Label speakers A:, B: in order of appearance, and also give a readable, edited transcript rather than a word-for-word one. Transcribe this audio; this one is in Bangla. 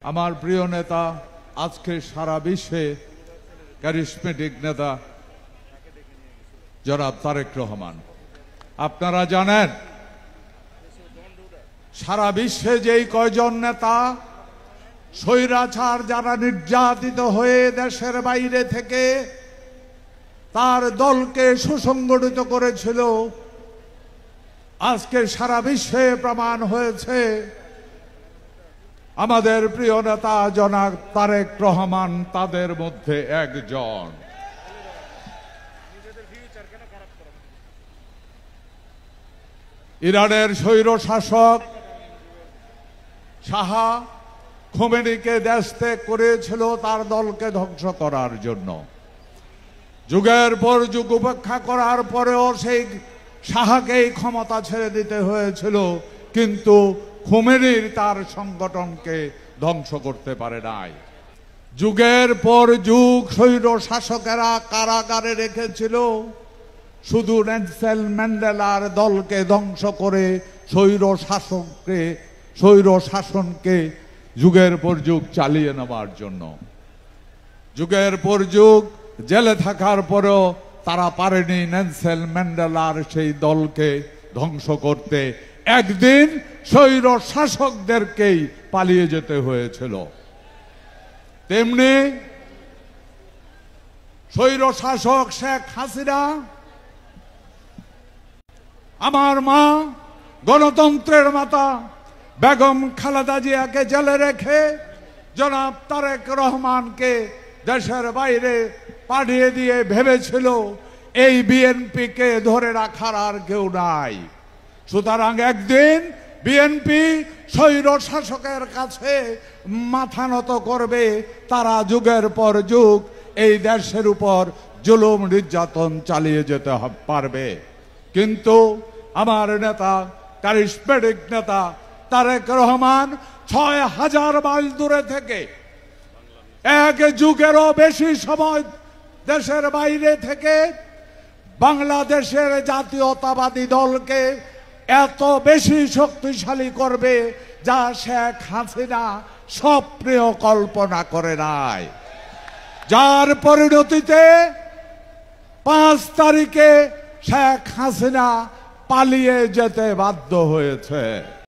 A: আমার প্রিয় নেতা, আজকে সারা বিশ্বে ক্যারিসমেটিক নেতা জনাব তারেক রহমান। আপনারা জানেন সারা বিশ্বে যেই কয়জন নেতা স্বৈরাচার যারা নির্যাতিত হয়ে দেশের বাইরে থেকে তার দলকে সুসংগঠিত করেছিল, আজকে সারা বিশ্বে প্রমাণ হয়েছে আমাদের প্রিয় নেতা জনাব তারেক রহমান তাদের মধ্যে একজন। ইরানের স্বৈর শাসক শাহ খোমেনিকে দেশ ত্যাগ করেছিল তার দলকে ধ্বংস করার জন্য। যুগের পর যুগ উপেক্ষা করার পরেও সেই শাহকেই ক্ষমতা ছেড়ে দিতে হয়েছিল, কিন্তু খোমেনির তার সংগঠনকে ধ্বংস করতে পারে নাই। যুগের পর যুগ স্বৈর শাসকেরা কারাগারে রেখেছিল, শুধু নেলসন ম্যান্ডেলার দলকে ধ্বংস করে স্বৈর শাসনকে যুগের পর যুগ চালিয়ে নেওয়ার জন্য। যুগের পর যুগ জেলে থাকার পরেও তারা পারেনি নেলসন ম্যান্ডেলার সেই দলকে ধ্বংস করতে। একদিন স্বৈর শাসকদেরকেই পালিয়ে যেতে হয়েছিল। তেমনি স্বৈর শাসক শেখ হাসিনা আমার মা গণতন্ত্রের মাতা বেগম খালেদা জিয়াকে জেলে রেখে জনাব তারেক রহমানকে দেশের বাইরে পাঠিয়ে দিয়ে ভেবেছিল এই বিএনপিকে ধরে রাখার আর কেউ নাই। সুতরাং একদিন বিএনপি স্বৈর শাসকের কাছে মাথা নত করবে, তারা যুগের পর যুগ এই দেশের উপর জুলুম নির্যাতন চালিয়ে যেতে পারবে। কিন্তু আমার নেতা, কারিশমেটিক নেতা তারেক রহমান ৬,০০০ মাইল দূরে থেকে, এক যুগেরও বেশি সময় দেশের বাইরে থেকে বাংলাদেশের জাতীয়তাবাদী দলকে এত বেশি শক্তিশালী করবে যা শেখ হাসিনা স্বপ্নেও কল্পনা করে নাই। যার পরিণতিতে ৫ তারিখে শেখ হাসিনা পালিয়ে যেতে বাধ্য হয়েছে।